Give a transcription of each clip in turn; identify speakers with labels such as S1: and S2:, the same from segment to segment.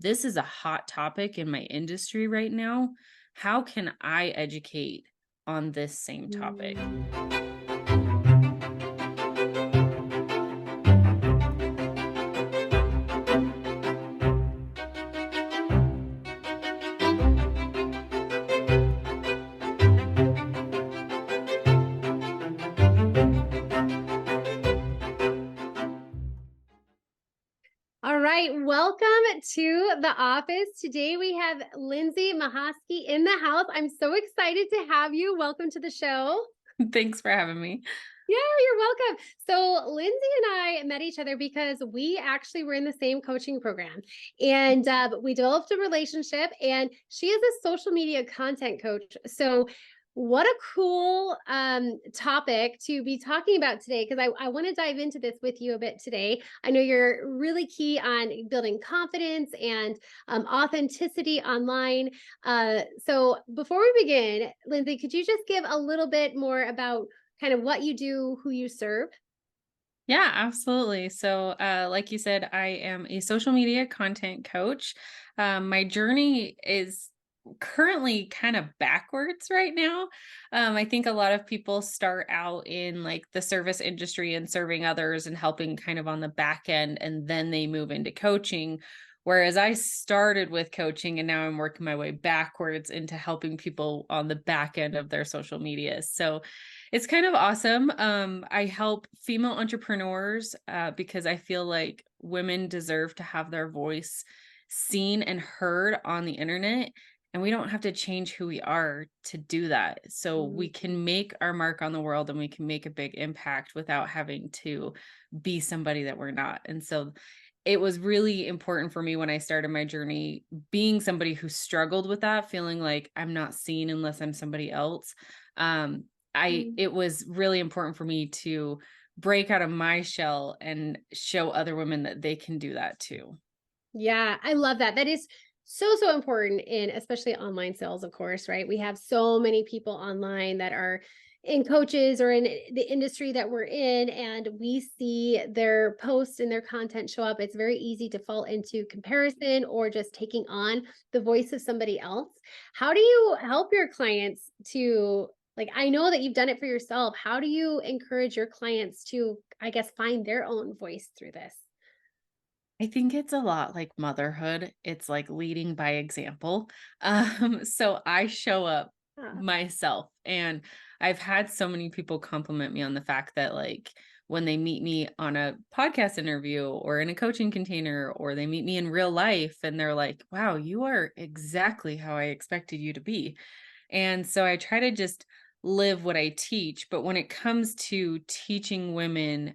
S1: this is a hot topic in my industry right now. How can I educate on this same topic?
S2: Mm. All right, welcome to the office. Today we have Linsey Mahoskey in the house. I'm so excited to have you. Welcome to the show.
S1: Thanks for having me.
S2: Yeah, you're welcome. So Linsey and I met each other because we actually were in the same coaching program, and we developed a relationship. And she is a social media content coach. So what a cool topic to be talking about today, because I want to dive into this with you a bit today. I know you're really key on building confidence and authenticity online. So before we begin, Linsey, could you just give a little bit more about kind of what you do, who you serve?
S1: Yeah, absolutely. So, like you said, I am a social media content coach. My journey is currently kind of backwards right now. I think a lot of people start out in like the service industry and serving others and helping kind of on the back end, and then they move into coaching. Whereas I started with coaching and now I'm working my way backwards into helping people on the back end of their social media. So, it's kind of awesome. I help female entrepreneurs because I feel like women deserve to have their voice seen and heard on the internet. And we don't have to change who we are to do that. So we
S2: Mhm.
S1: can make our mark on the world and we can make a big impact without having to be somebody that we're not. And so it was really important for me when I started my journey, being somebody who struggled with that, feeling like I'm not seen unless I'm somebody else. Um,
S2: Mm.
S1: it was really important for me to break out of my shell and show other women that they can do that too.
S2: Yeah, I love that. That is so important in especially online sales, of course, right? We have so many people online that are in coaches or in the industry that we're in, and we see their posts and their content show up. It's very easy to fall into comparison or just taking on the voice of somebody else. How do you help your clients to, like, I know that you've done it for yourself. How do you encourage your clients to, I guess, find their own voice through this?
S1: I think it's a lot like motherhood. It's like leading by example. So I show up
S2: Yeah.
S1: myself, and I've had so many people compliment me on the fact that like when they meet me on a podcast interview or in a coaching container or they meet me in real life and they're like, "Wow, you are exactly how I expected you to be." And so I try to just live what I teach, but when it comes to teaching women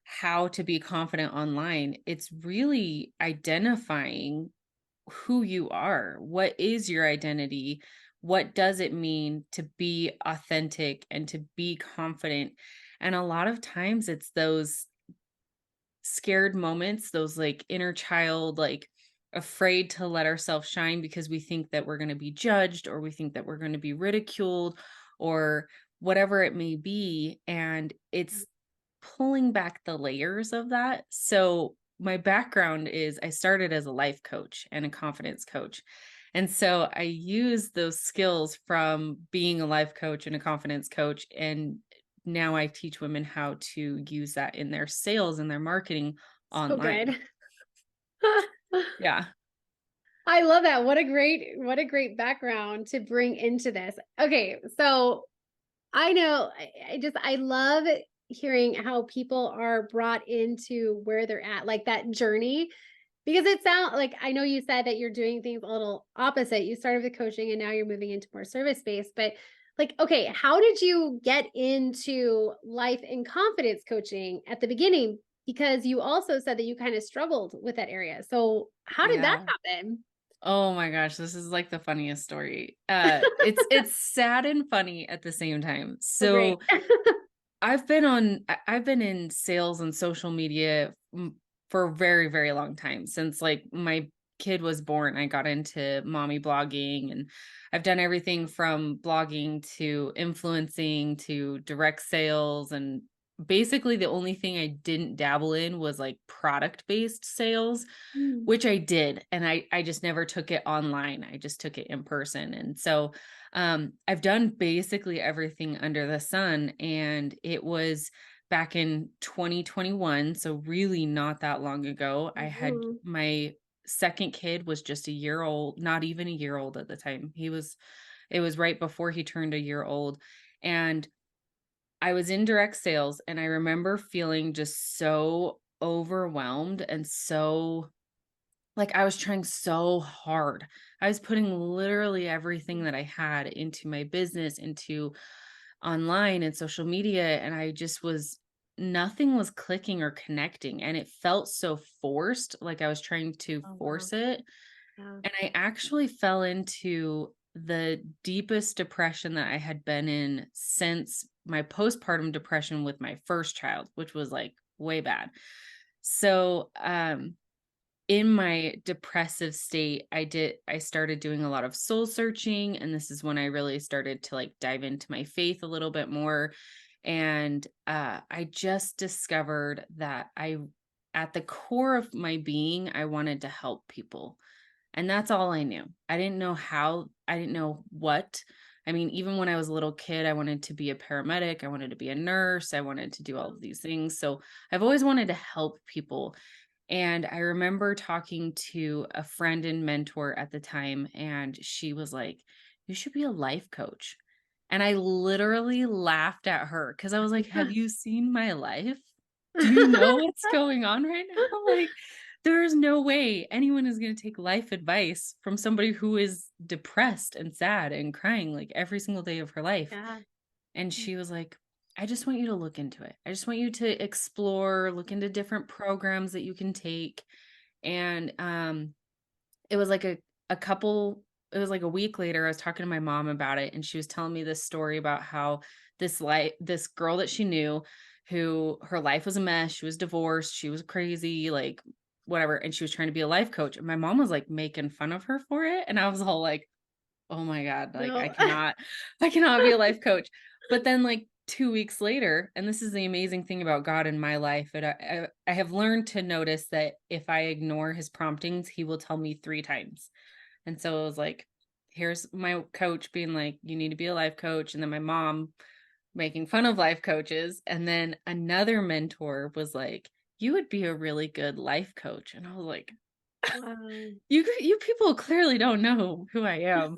S1: how to be confident online, it's really identifying who you are. What is your identity? What does it mean to be authentic and to be confident? And a lot of times it's those scared moments, those like inner child, like afraid to let ourselves shine because we think that we're going to be judged or we think that we're going to be ridiculed or whatever it may be. And it's pulling back the layers of that. So my background is I started as a life coach and a confidence coach. And so I use those skills from being a life coach and a confidence coach. And now I teach women how to use that in their sales and their marketing
S2: So
S1: online.
S2: good.
S1: Yeah.
S2: I love that. What a great background to bring into this. Okay, so I know I love hearing how people are brought into where they're at, like that journey. Because it sounds like, I know you said that you're doing things a little opposite. You started with coaching and now you're moving into more service based, but like, okay, how did you get into life and confidence coaching at the beginning? Because you also said that you kind of struggled with that area. So how did that
S1: Yeah.
S2: happen?
S1: Oh my gosh, this is like the funniest story. It's sad and funny at the same time.
S2: Oh, great.
S1: So I've been in sales and social media for a very, very long time. Since like my kid was born, I got into mommy blogging, and I've done everything from blogging to influencing to direct sales and basically the only thing I didn't dabble in was like product-based sales,
S2: Mm.
S1: which I did, and I just never took it online. I just took it in person. And so I've done basically everything under the sun, and it was back in 2021, so really not that long ago. I had
S2: Mhm.
S1: my second kid was just a year old, not even a year old at the time. It was right before he turned a year old. And I was in direct sales, and I remember feeling just so overwhelmed and so like I was trying so hard. I was putting literally everything that I had into my business, into online and social media, and I just was nothing was clicking or connecting, and it felt so forced, like I was trying to
S2: Oh, wow.
S1: force it.
S2: Yeah.
S1: And I actually fell into the deepest depression that I had been in since my postpartum depression with my first child, which was like way bad. So, in my depressive state, I started doing a lot of soul searching, and this is when I really started to like dive into my faith a little bit more. And I just discovered that I at the core of my being, I wanted to help people. And that's all I knew. I didn't know how, I didn't know what. I mean, even when I was a little kid, I wanted to be a paramedic, I wanted to be a nurse, I wanted to do all of these things. So I've always wanted to help people. And I remember talking to a friend and mentor at the time, and she was like, "You should be a life coach." And I literally laughed at her because I was like, "Have you seen my life? Do you know what's going on right now?" Like, there's no way anyone is going to take life advice from somebody who is depressed and sad and crying like every single day of her life.
S2: Yeah.
S1: And she was like, I just want you to look into it. I just want you to explore, look into different programs that you can take. And it was like a couple, it was like a week later, I was talking to my mom about it, and she was telling me this story about how this girl that she knew who her life was a mess, she was divorced, she was crazy, like whatever, and she was trying to be a life coach. And my mom was like making fun of her for it. And I was all like, oh my God, like
S2: No.
S1: I cannot be a life coach. But then like 2 weeks later, and this is the amazing thing about God in my life, and I have learned to notice that if I ignore his promptings, he will tell me 3 times. And so it was like, here's my coach being like, you need to be a life coach. And then my mom making fun of life coaches. And then another mentor was like, you would be a really good life coach. And I was like,
S2: Wow.
S1: you people clearly don't know who I am.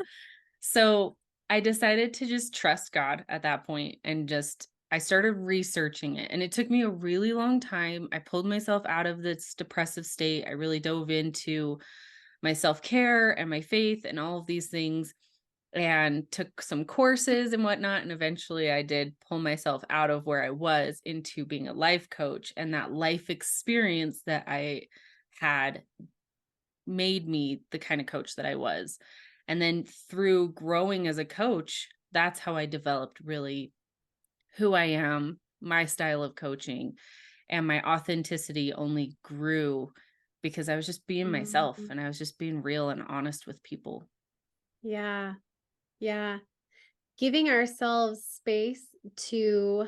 S1: So I decided to just trust God at that point, and just I started researching it. And it took me a really long time. I pulled myself out of this depressive state. I really dove into my self-care and my faith and all of these things, and took some courses and whatnot. And eventually I did pull myself out of where I was into being a life coach. And that life experience that I had made me the kind of coach that I was. And then through growing as a coach, that's how I developed really who I am, my style of coaching, and my authenticity only grew because I was just being myself,
S2: Mhm.
S1: and I was just being real and honest with people.
S2: Yeah. Yeah. Giving ourselves space to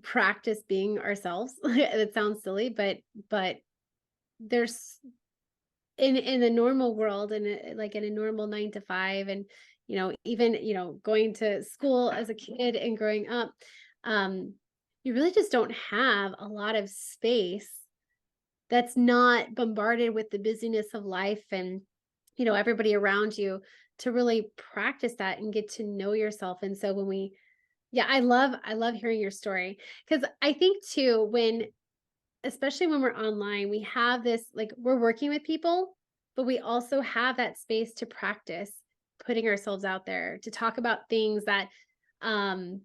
S2: practice being ourselves. It sounds silly, but there's in the normal world and like in a normal 9 to 5 and even going to school as a kid and growing up, um you really just don't have a lot of space that's not bombarded with the busyness of life and everybody around you to really practice that and get to know yourself. And so when we yeah, I love hearing your story because I think too when especially when we're online, we have this like we're working with people, but we also have that space to practice putting ourselves out there to talk about things that um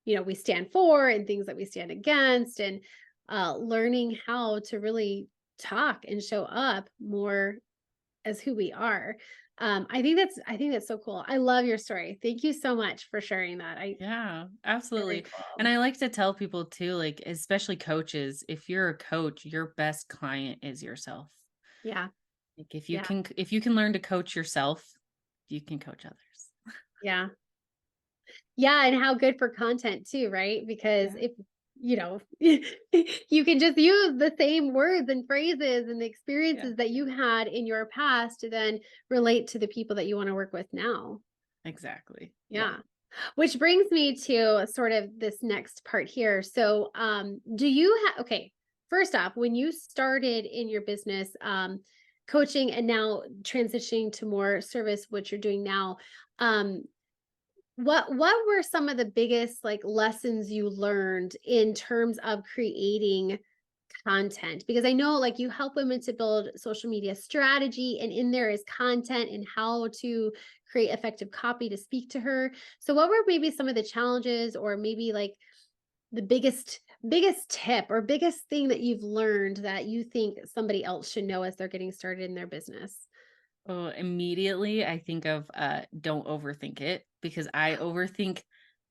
S2: we stand for and things that we stand against and learning how to really talk and show up more as who we are. I think that's so cool. I love your story. Thank you so much for sharing that.
S1: Yeah,
S2: Very
S1: absolutely. And
S2: cool.
S1: I like to tell people too, like, especially coaches, if you're a coach, your best client is yourself.
S2: Yeah.
S1: Like
S2: Yeah.
S1: if you can learn to coach yourself, you can coach others.
S2: Yeah. Yeah, and how good for content too, right? Because
S1: Yeah.
S2: if you know, you can just use the same words and phrases and the
S1: Yeah,
S2: experiences that you had in your past to then relate to the people that you want to work with now.
S1: exactly. Yeah.
S2: Yeah. Which brings me to sort of this next part here. So, do you have, okay, first off, when you started in your business, coaching and now transitioning to more service, what you're doing now, um, what were some of the biggest like lessons you learned in terms of creating content? Because I know like you help women to build social media strategy, and in there is content and how to create effective copy to speak to her. So what were maybe some of the challenges, or maybe like the biggest tip or biggest thing that you've learned that you think somebody else should know as they're getting started in their business?
S1: Oh, immediately I think of don't overthink it, because I overthink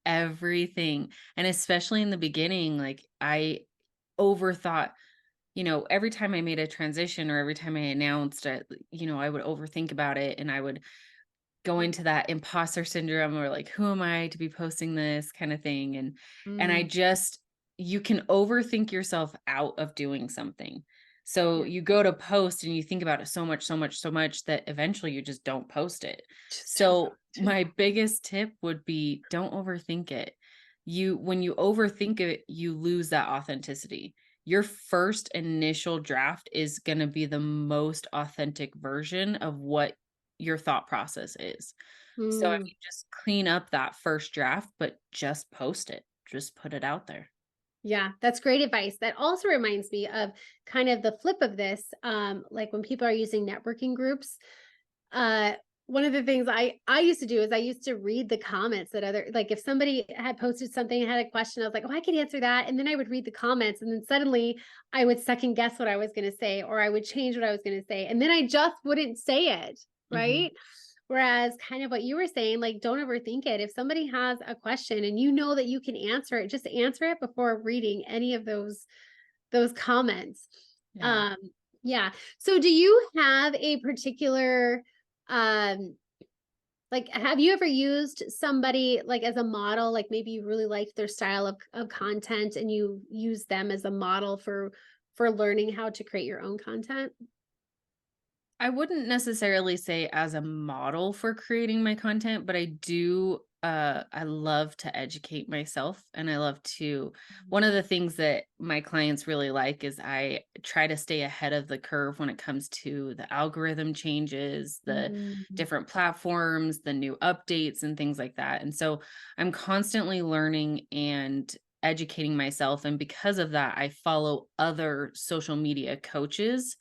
S1: everything. And especially in the beginning, like I overthought, every time I made a transition or every time I announced it, I would overthink about it, and I would go into that imposter syndrome, or like, who am I to be posting this kind of thing. And I
S2: Mm,
S1: just you can overthink yourself out of doing something. So
S2: yeah,
S1: you go to post and you think about it so much, so much, so much that eventually you just don't post it.
S2: just don't
S1: So
S2: post.
S1: my biggest tip would be, don't overthink it. When you overthink it, you lose that authenticity. Your first initial draft is going to be the most authentic version of what your thought process is. So, I
S2: Mm.
S1: mean, just clean up that first draft, but just post it. Just put it out there.
S2: Yeah, that's great advice. That also reminds me of kind of the flip of this. Like when people are using networking groups, uh, one of the things I used to do is I used to read the comments that other, like if somebody had posted something and had a question, I was like, oh, I could answer that, and then I would read the comments, and then suddenly I would second guess what I was going to say, or I would change what I was going to say, and then I just wouldn't say it,
S1: Mhm.
S2: right? Whereas kind of what you were saying, like, don't overthink it. If somebody has a question and you know that you can answer it, just answer it before reading any of those comments.
S1: Yeah.
S2: Um, yeah. So do you have a particular um like have you ever used somebody like as a model, like maybe you really liked their style of content and you use them as a model for learning how to create your own content?
S1: I wouldn't necessarily say as a model for creating my content, but I love to educate myself, and I love to one of the things that my clients really like is I try to stay ahead of the curve when it comes to the algorithm changes, the
S2: Mm,
S1: different platforms, the new updates and things like that. And so I'm constantly learning and educating myself, and because of that I follow other social media coaches,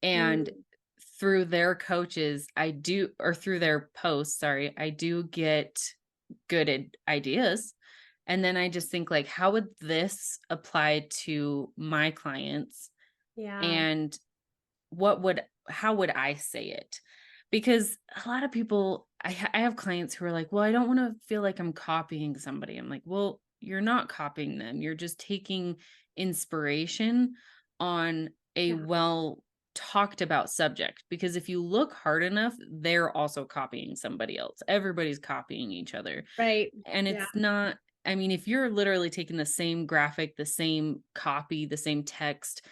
S1: and
S2: mm,
S1: through their coaches, I do or through their posts, sorry, I do get good ideas. And then I just think like, how would this apply to my clients?
S2: yeah.
S1: And how would I say it? Because a lot of people, I have clients who are like, well, I don't want to feel like I'm copying somebody. I'm like, well, you're not copying them. You're just taking inspiration on a
S2: Yeah.
S1: well talked about subject. Because if you look hard enough, they're also copying somebody else. Everybody's copying each other.
S2: Right.
S1: And
S2: Yeah.
S1: it's not, I mean, if you're literally taking the same graphic, the same copy, the same text,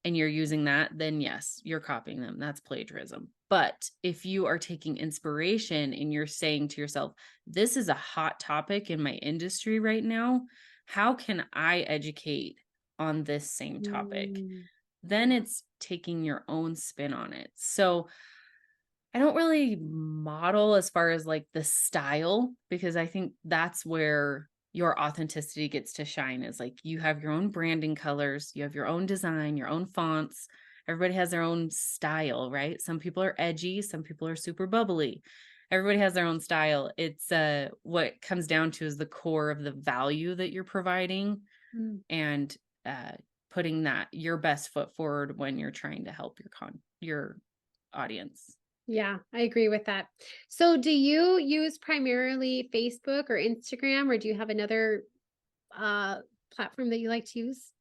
S1: and you're using that, then yes, you're copying them. That's plagiarism. But if you are taking inspiration and you're saying to yourself, this is a hot topic in my industry right now, how can I educate on this same topic?
S2: Mm,
S1: Then
S2: yeah.
S1: it's taking your own spin on it. So I don't really model as far as like the style, because I think that's where your authenticity gets to shine, is like you have your own branding colors, you have your own design, your own fonts. Everybody has their own style, right? Some people are edgy, some people are super bubbly. Everybody has their own style. It's what comes down to is the core of the value that you're providing,
S2: Mm.
S1: and uh putting that your best foot forward when you're trying to help your audience.
S2: Yeah, I agree with that. So do you use primarily Facebook or Instagram, or do you have another uh platform that you like to use?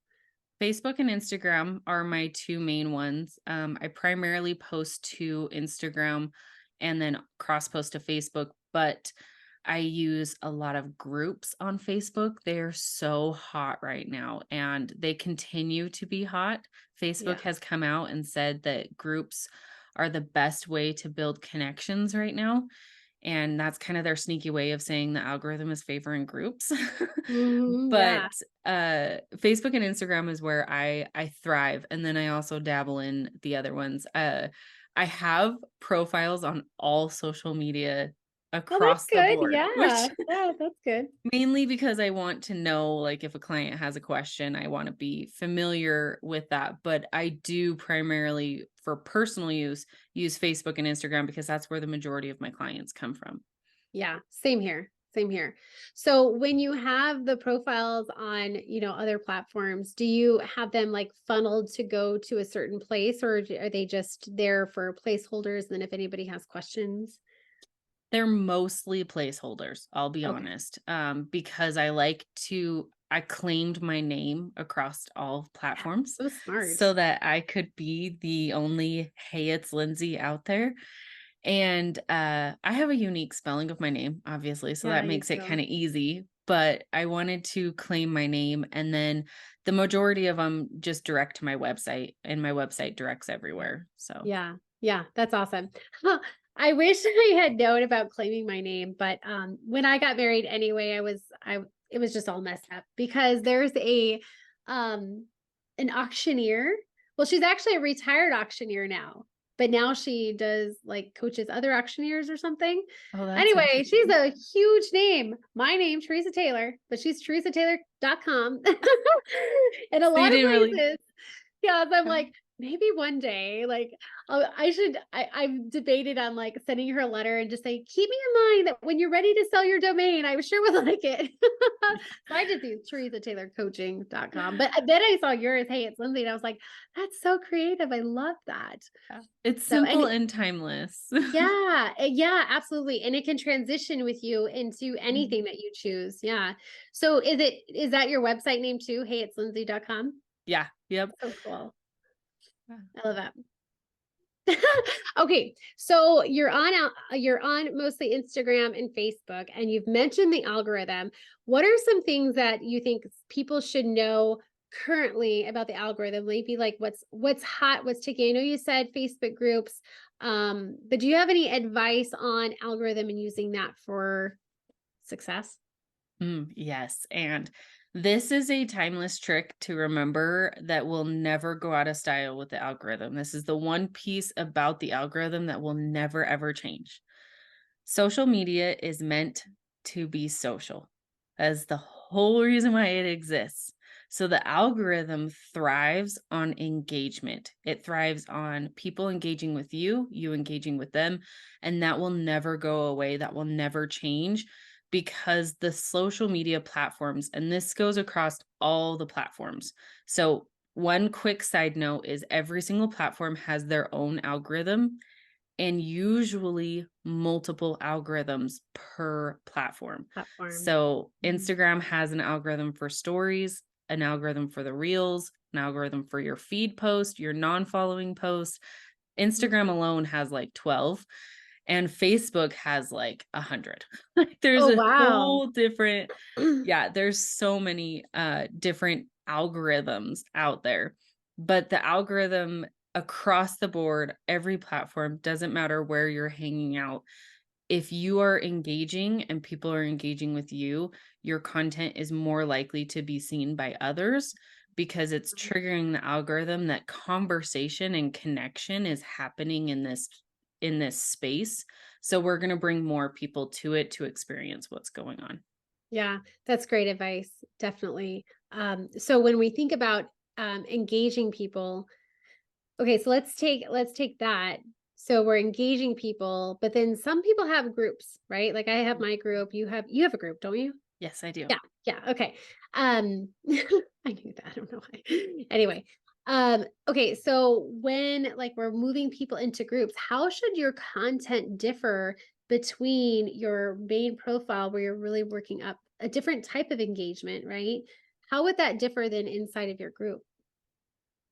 S1: Facebook and Instagram are my two main ones. I primarily post to Instagram and then cross post to Facebook, but I use a lot of groups on Facebook. They're so hot right now and they continue to be hot. Facebook
S2: Yeah.
S1: has come out and said that groups are the best way to build connections right now. And that's kind of their sneaky way of saying the algorithm is favoring groups. But,
S2: Yeah.
S1: Facebook and Instagram is where I thrive, and then I also dabble in the other ones. I have profiles on all social media
S2: Well, that's
S1: across the
S2: good.
S1: board, which
S2: Yeah. Yeah, that's good.
S1: mainly because I want to know, like, if a client has a question, I wanna be familiar with that, but I do primarily, for personal use Facebook and Instagram because that's where the majority of my clients come from.
S2: Yeah, same here. Same here. So when you have the profiles on, other platforms, do you have them like funneled to go to a certain place, or are they just there for placeholders? And then if anybody has questions?
S1: They're mostly placeholders, I'll be
S2: Okay.
S1: honest, because I claimed my name across all
S2: Yeah.
S1: platforms
S2: So smart.
S1: so that I could be the only, "Hey, it's Lynsey" out there, and, I have a unique spelling of my name, obviously, so
S2: Yeah,
S1: that
S2: you
S1: makes it
S2: do.
S1: kinda easy, but I wanted to claim my name, and then the majority of them just direct to my website, and my website directs everywhere, so
S2: Yeah. Yeah, that's awesome. Huh, I wish I had known about claiming my name, but when I got married anyway, I it was just all messed up because there's um an auctioneer. Well, she's actually a retired auctioneer now, but now she does like coaches other auctioneers or something.
S1: Oh, that's
S2: Anyway, she's
S1: interesting.
S2: a huge name. My name, Teresa Taylor, but she's teresataylor.com. In a
S1: So you
S2: lot of
S1: didn't really
S2: places. Yeah, so I'm
S1: uh,
S2: like, maybe one day, like, I've debated on like sending her a letter and just say, keep me in mind that when you're ready to sell your domain, I sure would like it. So I just use teresataylorcoaching.com. But then I saw yours, hey, it's Lynsey. And I was like, that's so creative. I love that.
S1: Yeah. It's
S2: So, and
S1: simple and timeless.
S2: yeah, yeah, absolutely. And it can transition with you into
S1: Mhm.
S2: anything that you choose. Yeah. So is that your website name too? Hey, it's Lynsey.com.
S1: Yeah, yep.
S2: So cool.
S1: Yeah.
S2: I love that. Okay, so you're on mostly Instagram and Facebook, and you've mentioned the algorithm. What are some things that you think people should know currently about the algorithm? Maybe like what's hot, what's ticking. I know you said Facebook groups, but do you have any advice on algorithm and using that for success?
S1: Yes, and this is a timeless trick to remember that will never go out of style with the algorithm. This is the one piece about the algorithm that will never, ever change. Social media is meant to be social. That's the whole reason why it exists. So the algorithm thrives on engagement. It thrives on people engaging with you, you engaging with them, and that will never go away. That will never change because the social media platforms, and this goes across all the platforms. So one quick side note is every single platform has their own algorithm and usually multiple algorithms per platform.
S2: Platform.
S1: So
S2: Mhm.
S1: Instagram has an algorithm for stories, an algorithm for the reels, an algorithm for your feed post, your non-following post. Instagram
S2: Mhm.
S1: alone has like 12 and Facebook has like 100. Like there's
S2: Oh,
S1: a
S2: wow.
S1: whole different yeah, there's so many different algorithms out there. But the algorithm across the board, every platform, doesn't matter where you're hanging out. If you are engaging and people are engaging with you, your content is more likely to be seen by others because it's triggering the algorithm that conversation and connection is happening in this space. So we're going to bring more people to it to experience what's going on.
S2: Yeah, that's great advice. Definitely. So when we think about engaging people, okay, so let's take that. So we're engaging people, but then some people have groups, right? Like I have my group, you have a group, don't you?
S1: Yes, I do.
S2: Yeah, yeah, okay. I knew that. I don't know why. Anyway, okay, so when like we're moving people into groups, how should your content differ between your main profile where you're really working up a different type of engagement, right? How would that differ than inside of your group?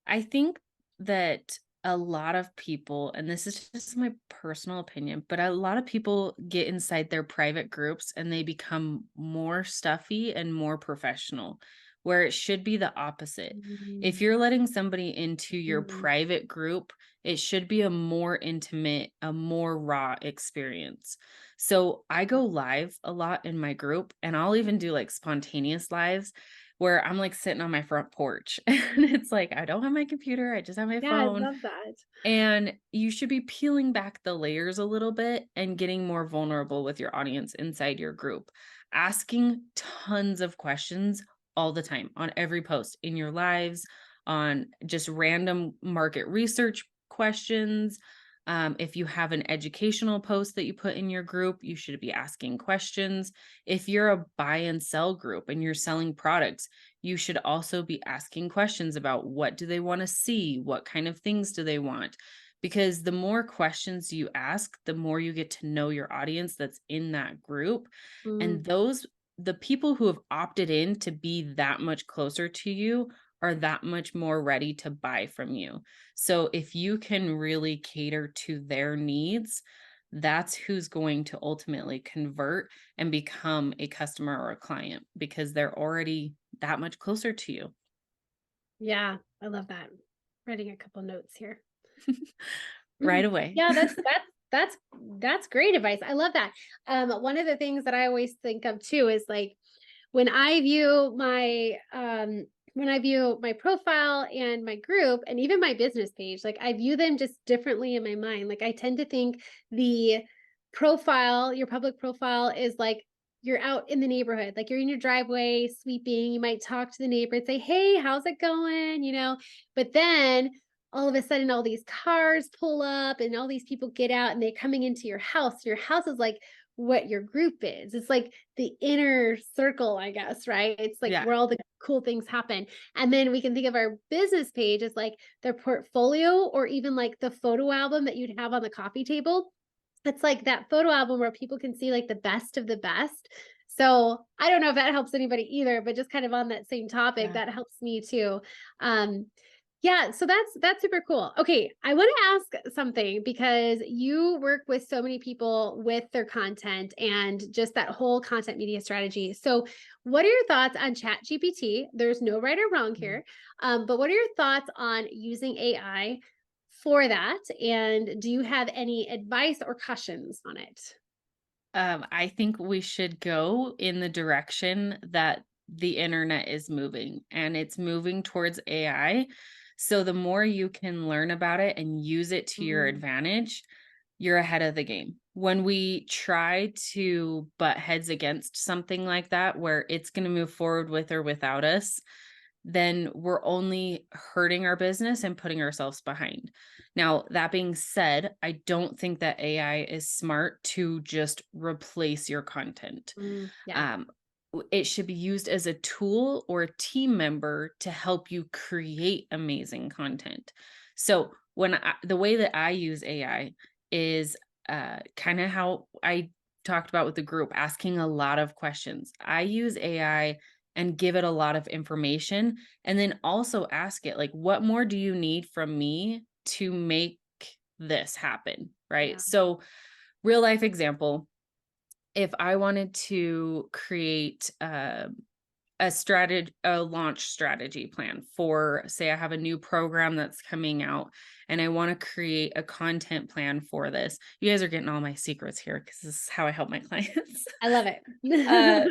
S1: I think that a lot of people, and this is just my personal opinion, but a lot of people get inside their private groups and they become more stuffy and more professional, where it should be the opposite. If
S2: Mm,
S1: you're letting somebody into your
S2: mm,
S1: private group, it should be a more intimate, a more raw experience. So I
S2: yeah.
S1: go live a lot in my group, and I'll even do like spontaneous lives where I'm like sitting on my front porch and it's like I don't have my computer, I just have my
S2: Yeah, I
S1: phone.
S2: love that.
S1: And you should be peeling back the layers a little bit and getting more vulnerable with your audience inside your group. Asking tons of questions all the time on every post in your lives, on just random market research questions. If you have an educational post that you put in your group, you should be asking questions. If you're a buy and sell group and you're selling products, you should also be asking questions about what do they want to see? What kind of things do they want? Because the more questions you ask, the more you get to know your audience that's in that group. And
S2: Mm,
S1: the people who have opted in to be that much closer to you are that much more ready to buy from you. So if you can really cater to their needs, that's who's going to ultimately convert and become a customer or a client because they're already that much closer to you.
S2: yeah, I love that. Writing a couple notes here.
S1: Right away.
S2: Yeah, that's great advice. I love that. One of the things that I always think of too is like when I view my profile and my group and even my business page, like I view them just differently in my mind. Like I tend to think the profile, your public profile is like you're out in the neighborhood, like you're in your driveway sweeping, you might talk to the neighbor and say, "Hey, how's it going?" But then all of a sudden all these cars pull up and all these people get out and they're coming into your house. Your house is like what your group is. It's like the inner circle, I guess, right? It's like
S1: Yeah.
S2: where all the cool things happen. And then we can think of our business page as like their portfolio or even like the photo album that you'd have on the coffee table. It's like that photo album where people can see like the best of the best. So I don't know if that helps anybody either, but just kind of on that same topic,
S1: Yeah.
S2: that helps me too. Um, yeah, so that's super cool. Okay, I want to ask something because you work with so many people with their content and just that whole content media strategy. So, what are your thoughts on Chat GPT? There's no right or wrong
S1: Mhm.
S2: here, but what are your thoughts on using AI for that? And do you have any advice or cautions on it?
S1: I think we should go in the direction that the internet is moving, and it's moving towards AI. So the more you can learn about it and use it to your
S2: Mm,
S1: advantage, you're ahead of the game. When we try to butt heads against something like that, where it's going to move forward with or without us, then we're only hurting our business and putting ourselves behind. Now, that being said, I don't think that AI is smart to just replace your content.
S2: yeah.
S1: Um, it should be used as a tool or a team member to help you create amazing content. So, the way that I use AI is kind of how I talked about with the group, asking a lot of questions. I use AI and give it a lot of information and then also ask it like what more do you need from me to make this happen, right?
S2: Yeah.
S1: So real life example, if I wanted to create a launch strategy plan for, say, I have a new program that's coming out and I want to create a content plan for this. You guys are getting all my secrets here because this is how I help my clients.
S2: I love it.
S1: uh,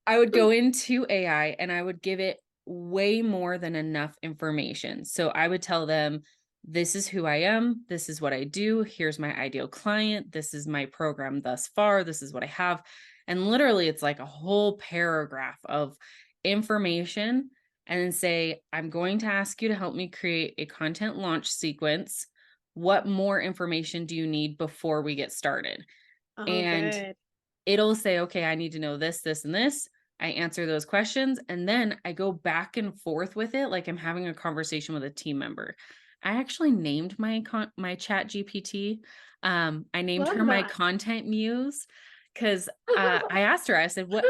S1: I would go into AI and I would give it way more than enough information. So I would tell them, this is who I am. This is what I do. Here's my ideal client. This is my program thus far. This is what I have. And literally, it's like a whole paragraph of information. And then say, I'm going to ask you to help me create a content launch sequence. What more information do you need before we get started?
S2: Oh,
S1: And
S2: good.
S1: it'll say, okay, I need to know this, this, and this. I answer those questions and then I go back and forth with it like I'm having a conversation with a team member. I actually named my chat GPT. I named
S2: Love
S1: her my
S2: that.
S1: content muse because I asked her, I said, what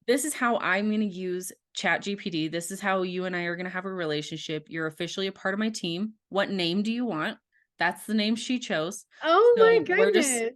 S1: this is how I'm going to use chat GPT. This is how you and I are going to have a relationship. You're officially a part of my team. What name do you want? That's the name she chose.
S2: Oh my
S1: So we're just
S2: goodness.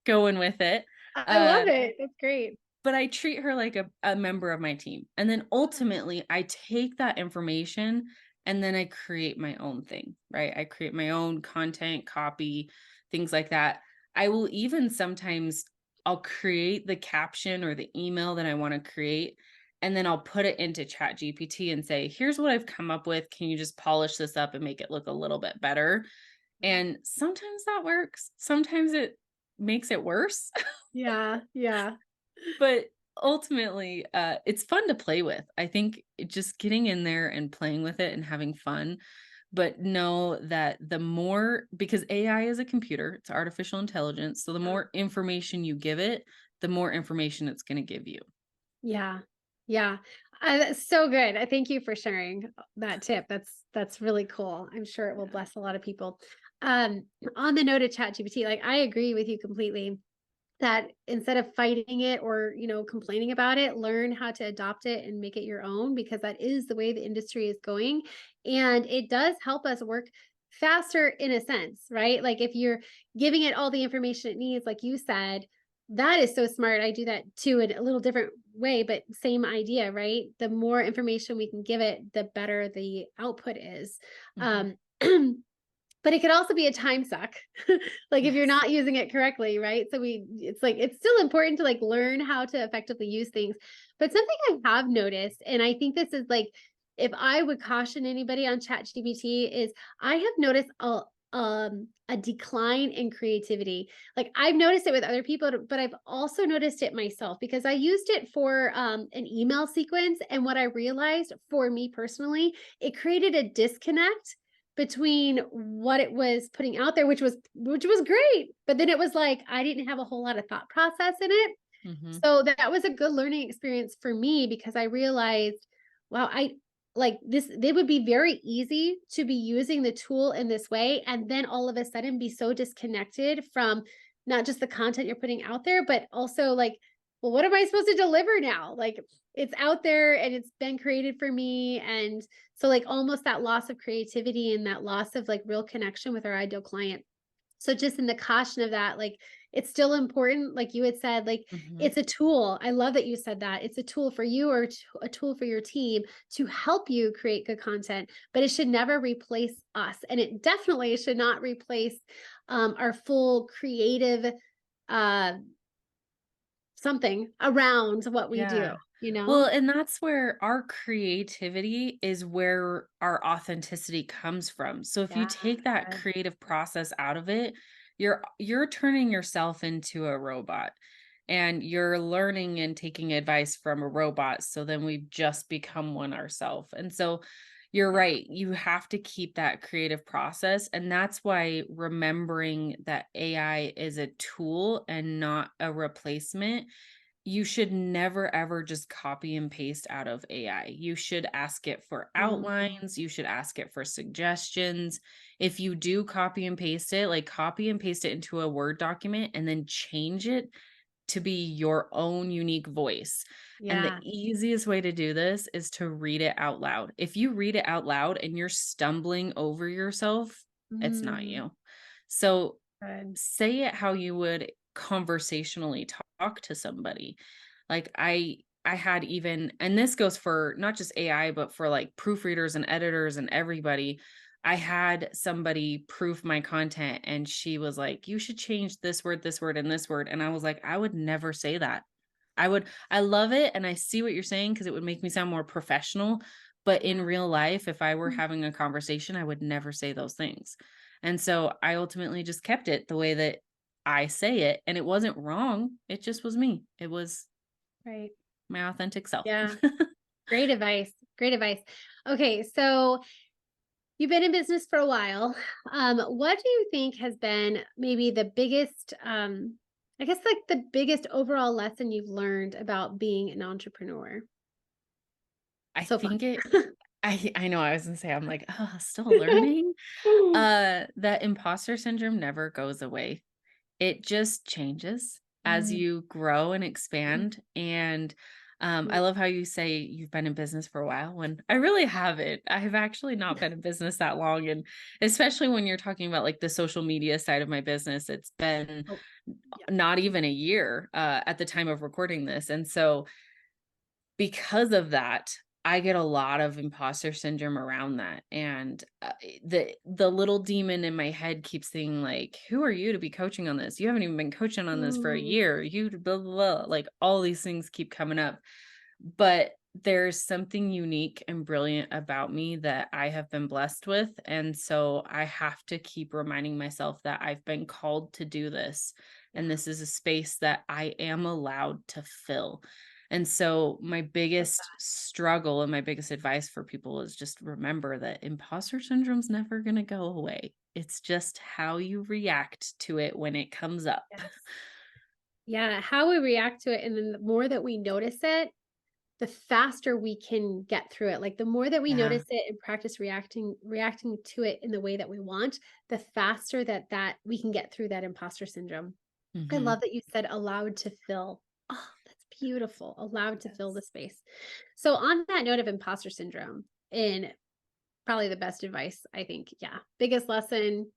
S1: going with it.
S2: I love
S1: Uh,
S2: it. That's great.
S1: but I treat her like a member of my team. And then ultimately I take that information and then I create my own thing, right? I create my own content, copy, things like that. I will even sometimes I'll create the caption or the email that I want to create and then I'll put it into Chat GPT and say, "Here's what I've come up with. Can you just polish this up and make it look a little bit better?" And sometimes that works. Sometimes it makes it worse.
S2: Yeah, yeah.
S1: But ultimately, it's fun to play with. I think just getting in there and playing with it and having fun, but know that the more, because AI is a computer, it's artificial intelligence. So the more information you give it, the more information it's going to give you.
S2: Yeah. Yeah. That's so good. I thank you for sharing that tip. That's really cool. I'm sure it will
S1: Yeah.
S2: bless a lot of people. Um, on the note of ChatGPT, like I agree with you completely that instead of fighting it or, complaining about it, learn how to adopt it and make it your own because that is the way the industry is going. And it does help us work faster in a sense, right? Like if you're giving it all the information it needs, like you said, that is so smart. I do that too in a little different way, but same idea, right? The more information we can give it, the better the output is.
S1: Mhm.
S2: Um, but it could also be a time suck. Like if you're
S1: Yes.
S2: not using it correctly, right? So it's like it's still important to like learn how to effectively use things. But something I have noticed, and I think this is like if I would caution anybody on ChatGPT is I have noticed a decline in creativity. Like I've noticed it with other people, but I've also noticed it myself because I used it for an email sequence. And what I realized for me personally, it created a disconnect between what it was putting out there, which was great. But then it was like I didn't have a whole lot of thought process in it.
S1: Mhm.
S2: So that was a good learning experience for me because I realized, wow, I like this, they would be very easy to be using the tool in this way and then all of a sudden be so disconnected from not just the content you're putting out there, but also like, well, what am I supposed to deliver now? Like it's out there and it's been created for me. And so like almost that loss of creativity and that loss of like real connection with our ideal client. So just in the caution of that, like it's still important, like you had said, like
S1: Mhm.
S2: it's a tool. I love that you said that. It's a tool for you or a tool for your team to help you create good content, but it should never replace us. And it definitely should not replace our full creative uh something around what we do,
S1: Yeah.
S2: you
S1: Well,
S2: know?
S1: and that's where our creativity is where our authenticity comes from. So if you
S2: Yeah.
S1: take that creative process out of it, you're turning yourself into a robot and you're learning and taking advice from a robot. So then we've just become one ourselves. And so you're
S2: Yeah.
S1: right. You have to keep that creative process. And that's why remembering that AI is a tool and not a replacement, you should never ever just copy and paste out of AI. You should ask it for
S2: Mhm.
S1: outlines, you should ask it for suggestions. If you do copy and paste it, like copy and paste it into a Word document and then change it to be your own unique voice. And the
S2: Yeah.
S1: easiest way to do this is to read it out loud. If you read it out loud and you're stumbling over yourself, it's not
S2: Mm,
S1: you. So
S2: good.
S1: say it how you would conversationally talk to somebody. Like I had even, and this goes for not just AI but for like proofreaders and editors and everybody. I had somebody proof my content and she was like, "You should change this word and this word." And I was like, "I would never say that." I love it and I see what you're saying because it would make me sound more professional, but in
S2: Yeah.
S1: real life, if I were
S2: Mm,
S1: having a conversation, I would never say those things. And so I ultimately just kept it the way that I say it, and it wasn't wrong. It just was me. It was
S2: right.
S1: my authentic self.
S2: Yeah. Great advice. Great advice. Okay, so you've been in business for a while. What do you think has been maybe the biggest, I guess, like the biggest overall lesson you've learned about being an entrepreneur
S1: I
S2: so far?
S1: think it I know I was gonna say, I'm like, "Oh, still learning?" That imposter syndrome never goes away. It just changes as
S2: Mm,
S1: you grow and expand, and, I love how you say you've been in business for a while when I really haven't. I have actually not been in business that long. And especially when you're talking about like the social media side of my business, it's been
S2: Oh, yeah.
S1: not even a year at the time of recording this. And so because of that, I get a lot of imposter syndrome around that. And the little demon in my head keeps saying like, who are you to be coaching on this? You haven't even been coaching on this for a
S2: Mm,
S1: year. You blah, blah, blah. Like all these things keep coming up. But there's something unique and brilliant about me that I have been blessed with. And so I have to keep reminding myself that I've been called to do this. And
S2: yeah.
S1: this is a space that I am allowed to fill. And so my biggest struggle and my biggest advice for people is just remember that imposter syndrome's never going to go away. It's just how you react to it when it comes up.
S2: Yes. Yeah. How we react to it. And then the more that we notice it, the faster we can get through it. Like the more that we
S1: Yeah.
S2: notice it and practice reacting to it in the way that we want, the faster that we can get through that imposter syndrome. I
S1: Hmm.
S2: love that you said allowed to fill. Oh, that's beautiful. Allowed to fill the
S1: Yes.
S2: space. So on that note of imposter syndrome, and probably the best advice, I think, yeah, biggest lesson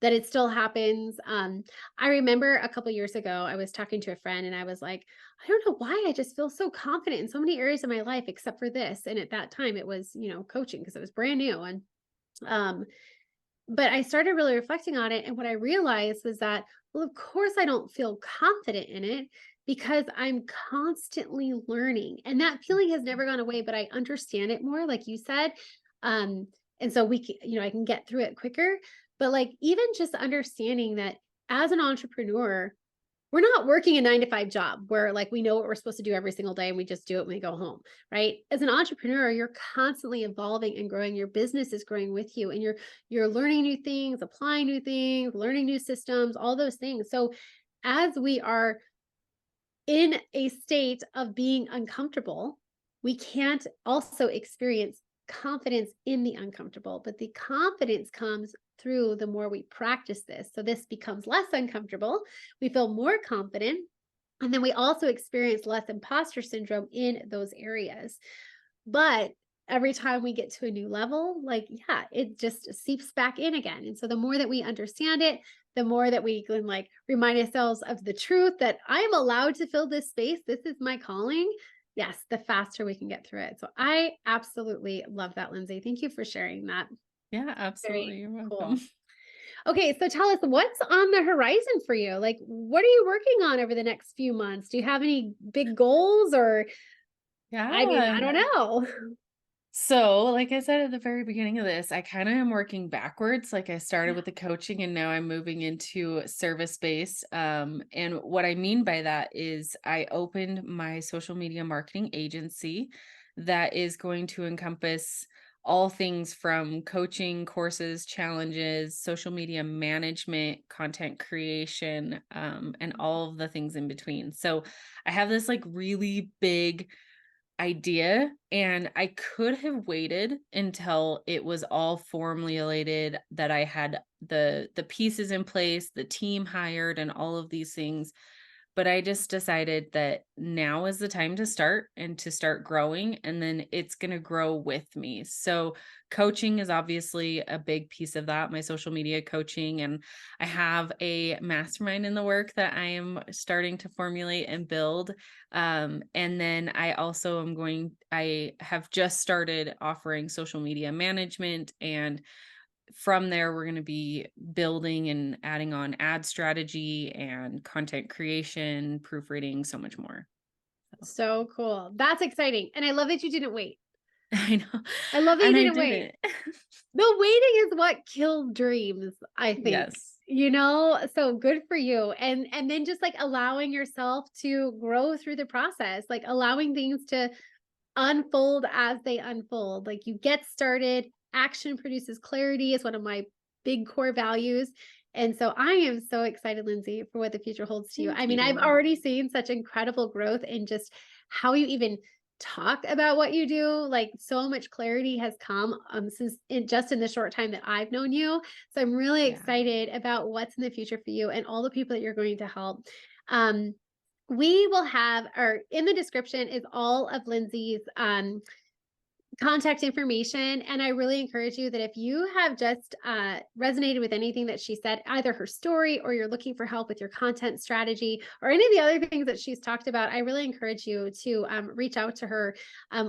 S2: that it still happens. I remember a couple years ago, I was talking to a friend and I was like, I don't know why I just feel so confident in so many areas of my life except for this. And at that time it was, coaching because it was brand new. And um, but I started really reflecting on it. And what I realized was that, well, of course I don't feel confident in it because I'm constantly learning. And that feeling has never gone away, but I understand it more, like you said. Um, and so I can get through it quicker. But like even just understanding that as an entrepreneur, we're not working a 9 to 5 job where like we know what we're supposed to do every single day and we just do it when we go home, right? As an entrepreneur, you're constantly evolving and growing. Your business is growing with you and you're learning new things, applying new things, learning new systems, all those things. So as we are in a state of being uncomfortable, we can't also experience confidence in the uncomfortable, but the confidence comes through the more we practice this. So this becomes less uncomfortable. We feel more confident. And then we also experience less imposter syndrome in those areas. But every time we get to a new level, like, yeah, it just seeps back in again. And so the more that we understand it, the more that we can like remind ourselves of the truth that I am allowed to fill this space. This is my calling. Yes, the faster we can get through it. So I absolutely love that, Lynsey. Thank you for sharing that.
S1: Yeah,
S2: Very
S1: absolutely. You're welcome.
S2: cool. Okay, so tell us what's on the horizon for you? Like, what are you working on over the next few months? Do you have any big goals or I mean, I
S1: Yeah.
S2: don't know.
S1: So, like I said at the very beginning of this, I kind of am working backwards. Like I started
S2: Yeah.
S1: with the coaching and now I'm moving into service based. And what I mean by that is I opened my social media marketing agency that is going to encompass all things from coaching, courses, challenges, social media management, content creation, and all of the things in between. So I have this like really big idea, and I could have waited until it was all formulated, that I had the pieces in place, the team hired and all of these things. But I just decided that now is the time to start and to start growing, and then it's going to grow with me. So coaching is obviously a big piece of that, my social media coaching, and I have a mastermind in the work that I am starting to formulate and build. And then I have just started offering social media management, and from there, we're going to be building and adding on ad strategy and content creation, proofreading, so much more. So
S2: So cool. That's exciting. And I love that you didn't wait.
S1: I know.
S2: I love that you
S1: And I
S2: didn't wait.
S1: didn't.
S2: The waiting is what killed dreams, I think.
S1: Yes.
S2: So good for you. And then just like allowing yourself to grow through the process, like allowing things to unfold as they unfold. Like you get started, action produces clarity is one of my big core values. And so I am so excited, Lynsey, for what the future holds to you.
S1: Thank
S2: I mean, I've
S1: you.
S2: already seen such incredible growth in just how you even talk about what you do. Like so much clarity has come since in the short time that I've known you. So I'm really
S1: Yeah.
S2: excited about what's in the future for you and all the people that you're going to help. Um, We will have, or in the description is all of Lynsey's contact information. And I really encourage you that if you have just resonated with anything that she said, either her story or you're looking for help with your content strategy or any of the other things that she's talked about, I really encourage you to reach out to her.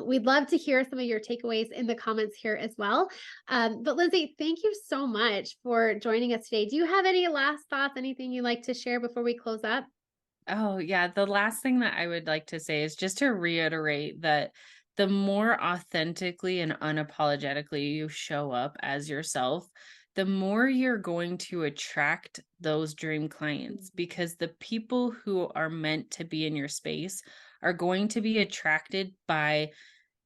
S2: We'd love to hear some of your takeaways in the comments here as well. But Lynsey, thank you so much for joining us today. Do you have any last thoughts, anything you'd like to share before we close up?
S1: Oh, yeah. The last thing that I would like to say is just to reiterate that the more authentically and unapologetically you show up as yourself, the more you're going to attract those dream clients, because the people who are meant to be in your space are going to be attracted by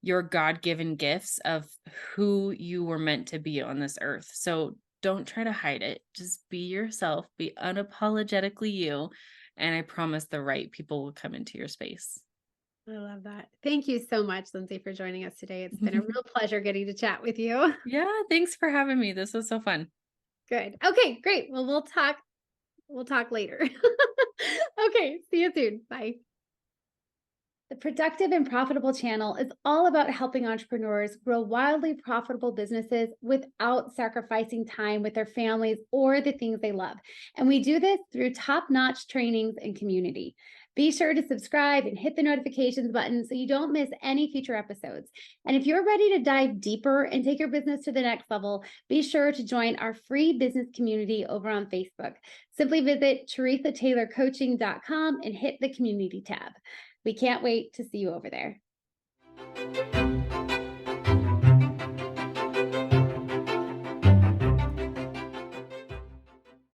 S1: your God-given gifts of who you were meant to be on this earth. So don't try to hide it. Just be yourself, be unapologetically you, and I promise the right people will come into your space.
S2: I love that. Thank you so much, Lynsey, for joining us today. It's been a real pleasure getting to chat with you.
S1: Yeah, thanks for having me. This was so fun.
S2: Good. Okay, great. Well, we'll talk later. Okay, see you soon. Bye. The Productive and Profitable channel is all about helping entrepreneurs grow wildly profitable businesses without sacrificing time with their families or the things they love. And we do this through top-notch trainings and community. Be sure to subscribe and hit the notifications button so you don't miss any future episodes. And if you're ready to dive deeper and take your business to the next level, be sure to join our free business community over on Facebook. Simply visit teresataylorcoaching.com and hit the community tab. We can't wait to see you over there.